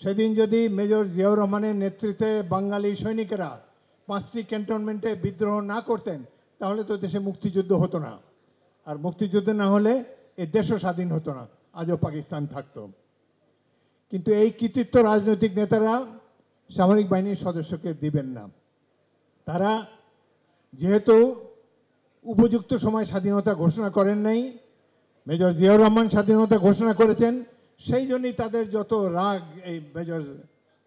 সেদিন যদি মেজর জিয়াউর রহমানের নেতৃত্বে বাঙালি সৈনিকেরা 5টি ক্যান্টনমেন্টে বিদ্রোহ না করতেন তাহলে তো দেশে মুক্তিযুদ্ধ হতো না, আর মুক্তিযুদ্ধ না হলে এই দেশও স্বাধীন হতো না, আজও পাকিস্তান থাকতো। কিন্তু এই কৃতিত্ব রাজনৈতিক নেতারা সামরিক বাহিনীর সদস্যকে দিবেন না। তারা যেহেতু উপযুক্ত সময় স্বাধীনতা ঘোষণা করেন নাই, মেজর জিয়াউর রহমান স্বাধীনতা ঘোষণা করেছেন, সেই জন্যই তাদের যত রাগ। এই মেজর,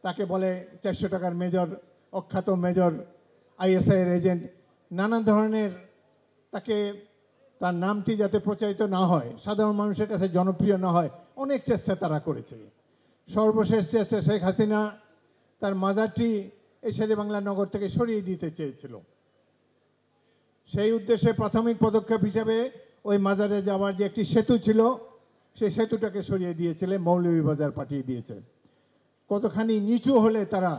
তাকে বলে 400 টাকার মেজর, অখ্যাত মেজর, ISI এর এজেন্ট, নানান ধরনের, তাকে তার নামটি যাতে প্রচারিত না হয়, সাধারণ মানুষের কাছে জনপ্রিয় না হয়, অনেক চেষ্টা তারা করেছে। সর্বশেষ চেষ্টা শেখ হাসিনা তার মাজারটি এই শেরেবাংলা নগর থেকে সরিয়ে দিতে চেয়েছিল। সেই উদ্দেশ্যে প্রাথমিক পদক্ষেপ হিসাবে ওই মাজারে যাওয়ার যে একটি সেতু ছিল, সেই সেতুটাকে সরিয়ে দিয়েছিল, মৌলভীবাজার পাঠিয়ে দিয়েছে। কতখানি নিচু হলে তারা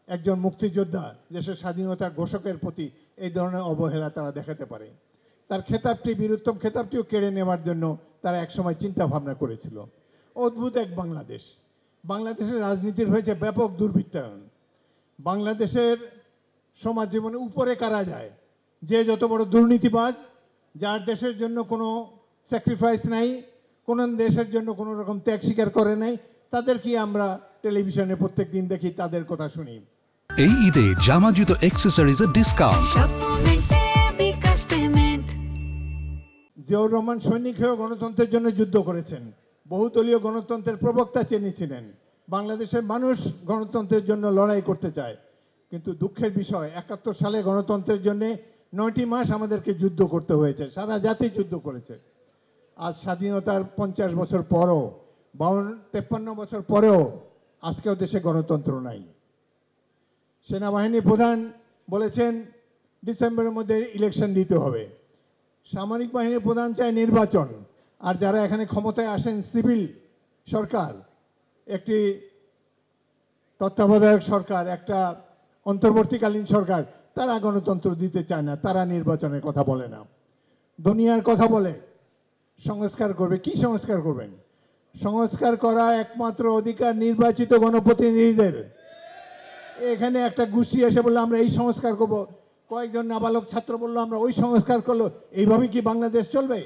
একজন মুক্তিযোদ্ধা, দেশের স্বাধীনতার ঘোষকের প্রতি এই ধরনের অবহেলা তারা দেখাতে পারে। তার খেতাবটি, বীরুত্তম খেতাবটিও কেড়ে নেওয়ার জন্য তারা একসময় চিন্তা ভাবনা করেছিল। অদ্ভুত এক বাংলাদেশ। বাংলাদেশের রাজনীতির হয়েছে ব্যাপক দুর্বৃত্তায়ন। বাংলাদেশের সমাজ জীবনে উপরে কারা যায়, যে যত বড় দুর্নীতিবাজ, যার দেশের জন্য কোনো স্যাক্রিফাইস নাই, কোনো দেশের জন্য কোনো রকম ত্যাগ স্বীকার করে নাই, তাদেরকে আমরা টেলিভিশনে প্রত্যেক দিন দেখি, তাদের কথা শুনি। এই ঈদে জামা জুতো অ্যাকসেসরিজের ডিসকাউন্ট। জিয়াউর রহমান সৈনিক হয়েও গণতন্ত্রের জন্য যুদ্ধ করেছেন, বহুদলীয় গণতন্ত্রের প্রবক্তা তিনি ছিলেন। বাংলাদেশের মানুষ গণতন্ত্রের জন্য লড়াই করতে চায়, কিন্তু দুঃখের বিষয় 71 সালে গণতন্ত্রের জন্য 9টি মাস আমাদেরকে যুদ্ধ করতে হয়েছে, সারা জাতি যুদ্ধ করেছে। আজ স্বাধীনতার 50 বছর পরও, 53 বছর পরেও আজকেও দেশে গণতন্ত্র নাই। সেনাবাহিনী প্রধান বলেছেন ডিসেম্বরের মধ্যে ইলেকশন দিতে হবে। সামরিক বাহিনীর প্রধান চায় নির্বাচন, আর যারা এখানে ক্ষমতায় আসেন সিভিল সরকার, একটি তত্ত্বাবধায়ক সরকার, একটা অন্তর্বর্তীকালীন সরকার, তারা গণতন্ত্র দিতে চায় না, তারা নির্বাচনের কথা বলে না, দুনিয়ার কথা বলে। সংস্কার করবে, কি সংস্কার করবেন? সংস্কার করা একমাত্র অধিকার নির্বাচিত গণপ্রতিনিধিদের। এখানে একটা গোষ্ঠী এসে বললো আমরা এই সংস্কার করব, কয়েকজন নাবালক ছাত্র বললো আমরা ওই সংস্কার করলো। এইভাবে কি বাংলাদেশ চলবে?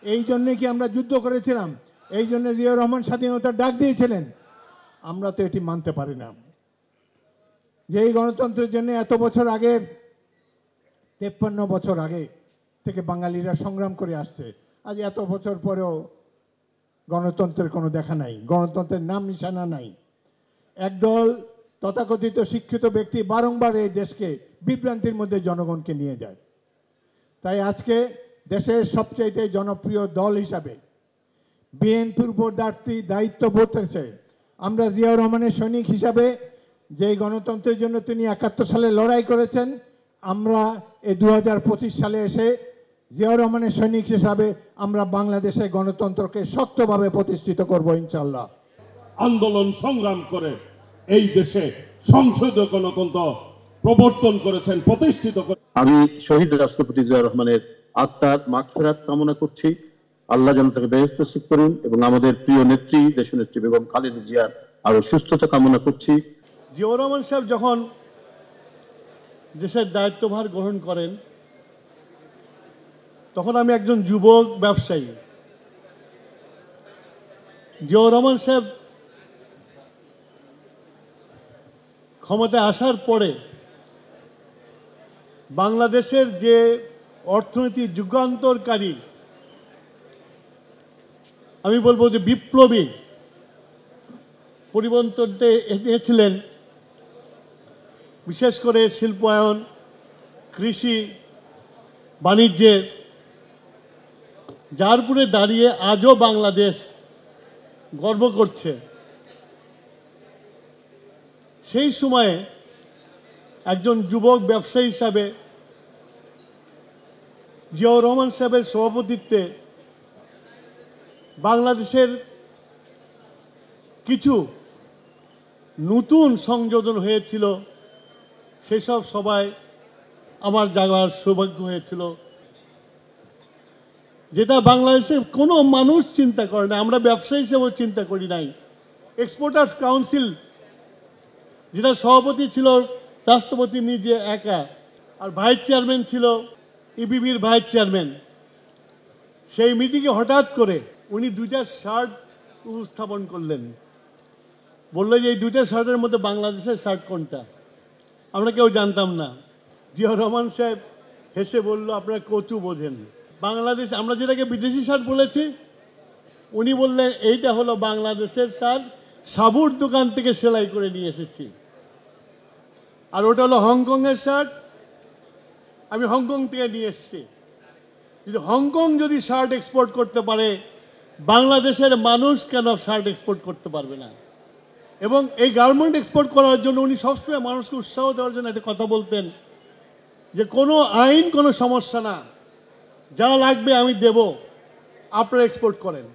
এই জন্যে কি আমরা যুদ্ধ করেছিলাম? এই জন্য জিয়াউর রহমান স্বাধীনতার ডাক দিয়েছিলেন? আমরা তো এটি মানতে পারি না। যে এই গণতন্ত্রের জন্য এত বছর আগে, 53 বছর আগে থেকে বাঙালিরা সংগ্রাম করে আসছে, আজ এত বছর পরেও গণতন্ত্রের কোনো দেখা নাই, গণতন্ত্রের নাম নিশানা নাই। একদল তথাকথিত শিক্ষিত ব্যক্তি বারংবার এই দেশকে বিভ্রান্তির মধ্যে জনগণকে নিয়ে যায়। তাই আজকে দেশের সবচেয়ে জনপ্রিয় দল হিসাবে বিএনপির উপর দায়িত্ব বর্তেছে। আমরা জিয়াউর রহমানের সৈনিক হিসাবে, যে গণতন্ত্রের জন্য তিনি 71 সালে লড়াই করেছেন, আমরা এই 2025 সালে এসে জিয়াউর রহমানের সৈনিক হিসাবে আমরা বাংলাদেশে গণতন্ত্রকে শক্তভাবে প্রতিষ্ঠিত করব ইনশাআল্লাহ। আন্দোলন সংগ্রাম করে এই দেশে সংসদীয় গণতন্ত্র প্রবর্তন করেছেন, প্রতিষ্ঠিত করেছেন। আমি শহীদ রাষ্ট্রপতি জিয়াউর রহমানের আত্মার মাগফিরাত কামনা করছি। আল্লাহ যেন তাকে বেহেশত নসিব করুন, এবং আমাদের প্রিয় নেত্রী, দেশনেত্রী বেগম খালেদা জিয়ার আরো সুস্থতা কামনা করছি। জিয়াউর রহমান সাহেব যখন দেশের দায়িত্বভার গ্রহণ করেন, তখন আমি একজন যুবক ব্যবসায়ী। জিয়াউর রহমান সাহেব ক্ষমতায় আসার পরে বাংলাদেশের যে অর্থনীতি যুগান্তরকারী, আমি বলবো যে বিপ্লবী পরিবর্তনতে এনেছিলেন, বিশেষ করে শিল্পায়ন, কৃষি, বাণিজ্যের, যার উপরে দাঁড়িয়ে আজও বাংলাদেশ গর্ব করছে। সেই সময়ে একজন যুবক ব্যবসায়ী হিসাবে জিয়াউর রহমান সাহেবের সভাপতিত্বে বাংলাদেশের কিছু নতুন সংযোজন হয়েছিল, সেসব সবাই আমার যাওয়ার সৌভাগ্য হয়েছিল, যেটা বাংলাদেশের কোনো মানুষ চিন্তা করে না, আমরা ব্যবসায়ী হিসেবেও চিন্তা করি নাই। এক্সপোর্টার্স কাউন্সিল যেটা সভাপতি ছিল রাষ্ট্রপতি নিজে একা, আর ভাইস চেয়ারম্যান ছিল ইবিবির ভাইস চেয়ারম্যান। সেই মিটিংয়ে হঠাৎ করে উনি দুইটা শার্ট উপস্থাপন করলেন, বললো যে এই দুইটা শার্টের মধ্যে বাংলাদেশের শার্ট কোনটা। আমরা কেউ জানতাম না। জিয়াউর রহমান সাহেব হেসে বলল, আপনারা কচু বোঝেন। বাংলাদেশ, আমরা যেটাকে বিদেশি শার্ট বলেছি, উনি বললেন এইটা হলো বাংলাদেশের শার্ট, সাবুর দোকান থেকে সেলাই করে নিয়ে এসেছি। আর ওটা হলো হংকংয়ের শার্ট, আমি হংকং থেকে নিয়ে এসেছি। যদি হংকং যদি শার্ট এক্সপোর্ট করতে পারে, বাংলাদেশের মানুষ কেন শার্ট এক্সপোর্ট করতে পারবে না? এবং এই গার্মেন্ট এক্সপোর্ট করার জন্য উনি সবসময় মানুষকে উৎসাহ দেওয়ার জন্য একটা কথা বলতেন যে কোনো আইন কোনো সমস্যা না, যা লাগবে আমি দেব, আপনারা এক্সপোর্ট করেন।